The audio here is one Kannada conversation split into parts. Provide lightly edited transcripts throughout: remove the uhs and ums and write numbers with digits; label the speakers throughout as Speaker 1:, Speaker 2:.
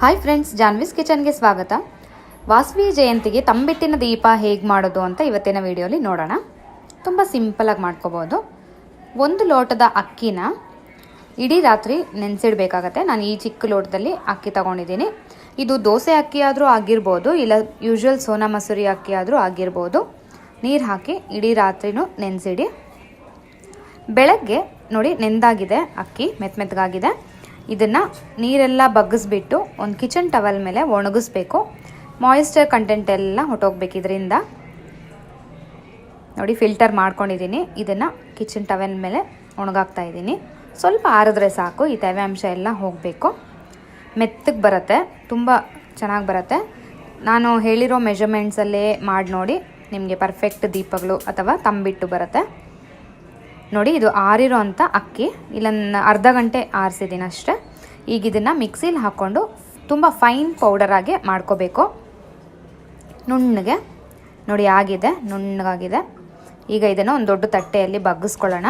Speaker 1: ಹಾಯ್ ಫ್ರೆಂಡ್ಸ್, ಜಾನ್ವಿಸ್ ಕಿಚನ್ಗೆ ಸ್ವಾಗತ. ವಾಸವಿ ಜಯಂತಿಗೆ ತಂಬಿಟ್ಟಿನ ದೀಪ ಹೇಗೆ ಮಾಡೋದು ಅಂತ ಇವತ್ತಿನ ವಿಡಿಯೋಲಿ ನೋಡೋಣ. ತುಂಬ ಸಿಂಪಲಾಗಿ ಮಾಡ್ಕೋಬೋದು. 1 ಲೋಟದ ಅಕ್ಕಿನ ಇಡೀ ರಾತ್ರಿ ನೆನೆಸಿಡಬೇಕಾಗತ್ತೆ. ನಾನು ಈ ಚಿಕ್ಕ ಲೋಟದಲ್ಲಿ ಅಕ್ಕಿ ತಗೊಂಡಿದ್ದೀನಿ. ಇದು ದೋಸೆ ಅಕ್ಕಿ ಆದರೂ ಆಗಿರ್ಬೋದು, ಇಲ್ಲ ಯೂಶ್ವಲ್ ಸೋನಾ ಮಸೂರಿ ಅಕ್ಕಿ ಆದರೂ ಆಗಿರ್ಬೋದು. ನೀರು ಹಾಕಿ ಇಡೀ ರಾತ್ರಿನೂ ನೆನೆಸಿಡಿ. ಬೆಳಗ್ಗೆ ನೋಡಿ ನೆಂದಾಗಿದೆ, ಅಕ್ಕಿ ಮೆತ್ತಗಾಗಿದೆ. ಇದನ್ನು ನೀರೆಲ್ಲ ಬಗ್ಗಿಸ್ಬಿಟ್ಟು ಒಂದು ಕಿಚನ್ ಟವಲ್ ಮೇಲೆ ಒಣಗಿಸ್ಬೇಕು. ಮಾಯಿಶ್ಚರ್ ಕಂಟೆಂಟ್ ಎಲ್ಲ ಹೊಟ್ಟೋಗ್ಬೇಕು. ಇದರಿಂದ ನೋಡಿ ಫಿಲ್ಟರ್ ಮಾಡ್ಕೊಂಡಿದ್ದೀನಿ. ಇದನ್ನು ಕಿಚನ್ ಟವಲ್ ಮೇಲೆ ಒಣಗಾಕ್ತಾ ಇದ್ದೀನಿ. ಸ್ವಲ್ಪ ಆರಿದ್ರೆ ಸಾಕು, ಈ ತೇವಾಂಶ ಎಲ್ಲ ಹೋಗಬೇಕು. ಮೆತ್ತಗೆ ಬರುತ್ತೆ, ತುಂಬ ಚೆನ್ನಾಗಿ ಬರುತ್ತೆ. ನಾನು ಹೇಳಿರೋ ಮೆಜರ್ಮೆಂಟ್ಸಲ್ಲೇ ಮಾಡಿ ನೋಡಿ, ನಿಮಗೆ ಪರ್ಫೆಕ್ಟ್ ದೀಪಗಳು ಅಥವಾ ತಂಬಿಟ್ಟು ಬರುತ್ತೆ. ನೋಡಿ, ಇದು ಆರಿರೋ ಅಂಥ ಅಕ್ಕಿ. ಇಲ್ಲೊಂದು ಅರ್ಧ ಗಂಟೆ ಆರಿಸಿದ್ದೀನಿ ಅಷ್ಟೇ. ಈಗ ಇದನ್ನು ಮಿಕ್ಸಿಲಿ ಹಾಕ್ಕೊಂಡು ತುಂಬ ಫೈನ್ ಪೌಡರಾಗಿ ಮಾಡ್ಕೋಬೇಕು. ನುಣ್ಣಗೆ ನೋಡಿ ಆಗಿದೆ, ನುಣ್ಣಗಾಗಿದೆ. ಈಗ ಇದನ್ನು ಒಂದು ದೊಡ್ಡ ತಟ್ಟೆಯಲ್ಲಿ ಬಗ್ಗಿಸ್ಕೊಳ್ಳೋಣ.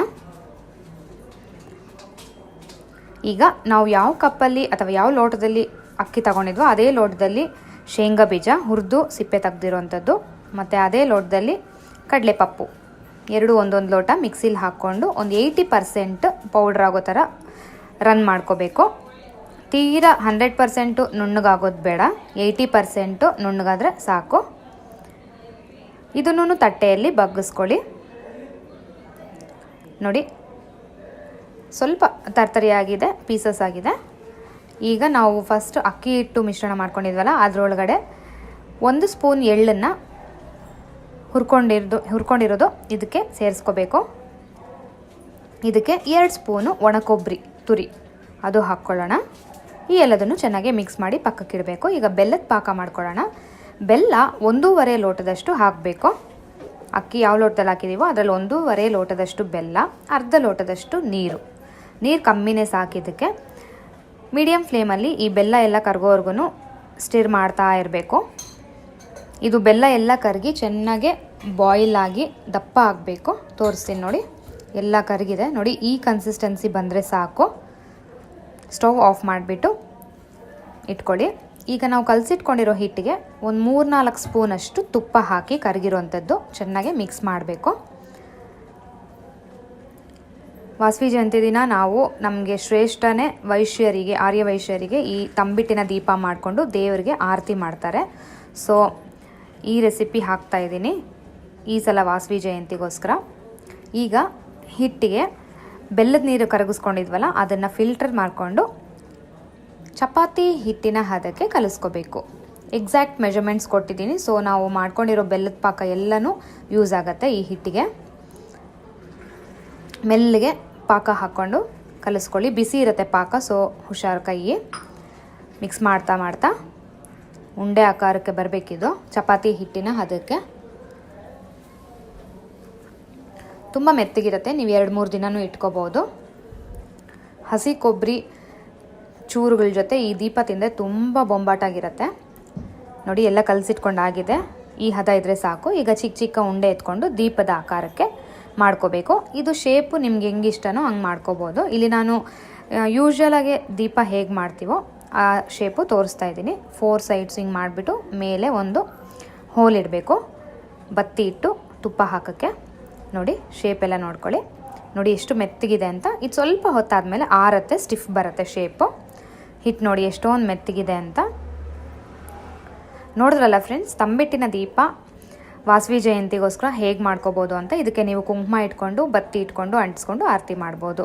Speaker 1: ಈಗ ನಾವು ಯಾವ ಕಪ್ಪಲ್ಲಿ ಅಥವಾ ಯಾವ ಲೋಟದಲ್ಲಿ ಅಕ್ಕಿ ತಗೊಂಡಿದ್ವೋ ಅದೇ ಲೋಟದಲ್ಲಿ ಶೇಂಗಾ ಬೀಜ ಹುರಿದು ಸಿಪ್ಪೆ ತೆಗ್ದಿರೋವಂಥದ್ದು, ಮತ್ತು ಅದೇ ಲೋಟದಲ್ಲಿ ಕಡಲೆಪಪ್ಪು ಎರಡು ಒಂದೊಂದು ಲೋಟ ಮಿಕ್ಸಿಲಿ ಹಾಕ್ಕೊಂಡು ಒಂದು 80% ಪೌಡ್ರ್ ಆಗೋ ಥರ ರನ್ ಮಾಡ್ಕೋಬೇಕು. ತೀರಾ 100% ನುಣ್ಣಗಾಗೋದು ಬೇಡ, 80% ನುಣ್ಣಗಾದರೆ ಸಾಕು. ಇದನ್ನು ತಟ್ಟೆಯಲ್ಲಿ ಬಗ್ಗಿಸ್ಕೊಳ್ಳಿ. ನೋಡಿ, ಸ್ವಲ್ಪ ತರ್ತರಿಯಾಗಿದೆ, ಪೀಸಸ್ ಆಗಿದೆ. ಈಗ ನಾವು ಫಸ್ಟ್ ಅಕ್ಕಿ ಹಿಟ್ಟು ಮಿಶ್ರಣ ಮಾಡ್ಕೊಂಡಿದ್ವಲ್ಲ, ಅದರೊಳಗಡೆ 1 ಸ್ಪೂನ್ ಎಳ್ಳನ್ನು ಹುರ್ಕೊಂಡಿರೋದು ಇದಕ್ಕೆ ಸೇರಿಸ್ಕೋಬೇಕು. ಇದಕ್ಕೆ 2 ಸ್ಪೂನು ಒಣ ಕೊಬ್ಬರಿ ತುರಿ ಅದು ಹಾಕ್ಕೊಳ್ಳೋಣ. ಈ ಎಲ್ಲದನ್ನು ಚೆನ್ನಾಗಿ ಮಿಕ್ಸ್ ಮಾಡಿ ಪಕ್ಕಕ್ಕಿಡಬೇಕು. ಈಗ ಬೆಲ್ಲದ ಪಾಕ ಮಾಡ್ಕೊಳ್ಳೋಣ. ಬೆಲ್ಲ 1.5 ಲೋಟದಷ್ಟು ಹಾಕಬೇಕು. ಅಕ್ಕಿ ಯಾವ ಲೋಟದಲ್ಲಿ ಹಾಕಿದ್ದೀವೋ ಅದರಲ್ಲಿ 1.5 ಲೋಟದಷ್ಟು ಬೆಲ್ಲ, ಅರ್ಧ ಲೋಟದಷ್ಟು ನೀರು ಕಮ್ಮಿನೇ ಸಾಕಿದ್ದಕ್ಕೆ. ಮೀಡಿಯಮ್ ಫ್ಲೇಮಲ್ಲಿ ಈ ಬೆಲ್ಲ ಎಲ್ಲ ಕರಗೋವರೆಗೂ ಸ್ಟಿರ್ ಮಾಡ್ತಾ ಇರಬೇಕು. ಇದು ಬೆಲ್ಲ ಎಲ್ಲ ಕರಗಿ ಚೆನ್ನಾಗೆ ಬಾಯ್ಲ್ ಆಗಿ ದಪ್ಪ ಆಗಬೇಕು. ತೋರಿಸ್ತೀನಿ ನೋಡಿ, ಎಲ್ಲ ಕರಗಿದೆ ನೋಡಿ. ಈ ಕನ್ಸಿಸ್ಟೆನ್ಸಿ ಬಂದರೆ ಸಾಕು. ಸ್ಟವ್ ಆಫ್ ಮಾಡಿಬಿಟ್ಟು ಇಟ್ಕೊಳ್ಳಿ. ಈಗ ನಾವು ಕಲಸಿಟ್ಕೊಂಡಿರೋ ಹಿಟ್ಟಿಗೆ ಒಂದು 3-4 ಸ್ಪೂನಷ್ಟು ತುಪ್ಪ ಹಾಕಿ ಕರಗಿರೋವಂಥದ್ದು ಚೆನ್ನಾಗಿ ಮಿಕ್ಸ್ ಮಾಡಬೇಕು. ವಾಸವಿ ಜಯಂತಿ ದಿನ ನಾವು ನಮಗೆ ಶ್ರೇಷ್ಠನೇ ವೈಶ್ಯರಿಗೆ, ಆರ್ಯ ವೈಶ್ಯರಿಗೆ ಈ ತಂಬಿಟ್ಟಿನ ದೀಪ ಮಾಡಿಕೊಂಡು ದೇವರಿಗೆ ಆರತಿ ಮಾಡ್ತಾರೆ. ಸೊ ಈ ರೆಸಿಪಿ ಹಾಕ್ತಾಯಿದ್ದೀನಿ ಈ ಸಲ ವಾಸವಿ ಜಯಂತಿಗೋಸ್ಕರ. ಈಗ ಹಿಟ್ಟಿಗೆ ಬೆಲ್ಲದ ನೀರು ಕರಗಿಸ್ಕೊಂಡಿದ್ವಲ್ಲ ಅದನ್ನು ಫಿಲ್ಟರ್ ಮಾಡಿಕೊಂಡು ಚಪಾತಿ ಹಿಟ್ಟಿನ ಹದಕ್ಕೆ ಕಲಿಸ್ಕೋಬೇಕು. ಎಕ್ಸಾಕ್ಟ್ ಮೆಜರ್ಮೆಂಟ್ಸ್ ಕೊಟ್ಟಿದ್ದೀನಿ. ಸೊ ನಾವು ಮಾಡ್ಕೊಂಡಿರೋ ಬೆಲ್ಲದ ಪಾಕ ಎಲ್ಲನೂ ಯೂಸ್ ಆಗುತ್ತೆ ಈ ಹಿಟ್ಟಿಗೆ. ಮೆಲ್ಲಿಗೆ ಪಾಕ ಹಾಕ್ಕೊಂಡು ಕಲಿಸ್ಕೊಳ್ಳಿ. ಬಿಸಿ ಇರುತ್ತೆ ಪಾಕ, ಸೊ ಹುಷಾರು. ಕೈ ಮಿಕ್ಸ್ ಮಾಡ್ತಾ ಉಂಡೆ ಆಕಾರಕ್ಕೆ ಬರಬೇಕಿದು ಚಪಾತಿ ಹಿಟ್ಟಿನ ಹದಕ್ಕೆ. ತುಂಬ ಮೆತ್ತಗಿರುತ್ತೆ, ನೀವು 2-3 ದಿನವೂ ಇಟ್ಕೋಬೋದು. ಹಸಿ ಕೊಬ್ಬರಿ ಚೂರುಗಳ ಜೊತೆ ಈ ದೀಪ ತಿಂದರೆ ತುಂಬ ಬೊಂಬಾಟಾಗಿರುತ್ತೆ. ನೋಡಿ, ಎಲ್ಲ ಕಲಸಿಟ್ಕೊಂಡಾಗಿದೆ. ಈ ಹದ ಇದ್ದರೆ ಸಾಕು. ಈಗ ಚಿಕ್ಕ ಚಿಕ್ಕ ಉಂಡೆ ಎತ್ಕೊಂಡು ದೀಪದ ಆಕಾರಕ್ಕೆ ಮಾಡ್ಕೋಬೇಕು. ಇದು ಶೇಪು ನಿಮ್ಗೆ ಹೆಂಗೆ ಇಷ್ಟನೋ ಹಂಗೆ ಮಾಡ್ಕೋಬೋದು. ಇಲ್ಲಿ ನಾನು ಯೂಶ್ವಲಾಗಿ ದೀಪ ಹೇಗೆ ಮಾಡ್ತೀವೋ ಆ ಶೇಪು ತೋರಿಸ್ತಾ ಇದ್ದೀನಿ. 4 ಸೈಡ್ಸ್ ಹಿಂಗೆ ಮಾಡಿಬಿಟ್ಟು ಮೇಲೆ ಒಂದು ಹೋಲ್ ಇಡಬೇಕು. ಬತ್ತಿ ಇಟ್ಟು ತುಪ್ಪ ಹಾಕೋಕ್ಕೆ. ನೋಡಿ, ಶೇಪ್ ಎಲ್ಲ ನೋಡ್ಕೊಳ್ಳಿ. ನೋಡಿ ಎಷ್ಟು ಮೆತ್ತಗಿದೆ ಅಂತ. ಇದು ಸ್ವಲ್ಪ ಹೊತ್ತಾದಮೇಲೆ ಆರುತ್ತೆ, ಸ್ಟಿಫ್ ಬರುತ್ತೆ ಶೇಪು. ಹಿಟ್ಟು ನೋಡಿ ಎಷ್ಟೊಂದು ಮೆತ್ತಗಿದೆ ಅಂತ. ನೋಡಿದ್ರಲ್ಲ ಫ್ರೆಂಡ್ಸ್, ತಂಬಿಟ್ಟಿನ ದೀಪ ವಾಸವಿ ಜಯಂತಿಗೋಸ್ಕರ ಹೇಗೆ ಮಾಡ್ಕೋಬೋದು ಅಂತ. ಇದಕ್ಕೆ ನೀವು ಕುಂಕುಮ ಇಟ್ಕೊಂಡು ಬತ್ತಿ ಇಟ್ಕೊಂಡು ಅಂಟಿಸ್ಕೊಂಡು ಆರತಿ ಮಾಡ್ಬೋದು.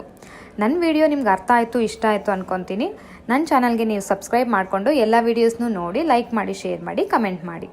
Speaker 1: ನನ್ನ ವಿಡಿಯೋ ನಿಮ್ಗೆ ಅರ್ಥ ಆಯಿತು, ಇಷ್ಟ ಆಯಿತು ಅಂದ್ಕೊತೀನಿ. ನನ್ನ ಚಾನಲ್ಗೆ ನೀವು ಸಬ್ಸ್ಕ್ರೈಬ್ ಮಾಡಿಕೊಂಡು ಎಲ್ಲ ವೀಡಿಯೋಸ್ನೂ ನೋಡಿ, ಲೈಕ್ ಮಾಡಿ, ಶೇರ್ ಮಾಡಿ, ಕಮೆಂಟ್ ಮಾಡಿ.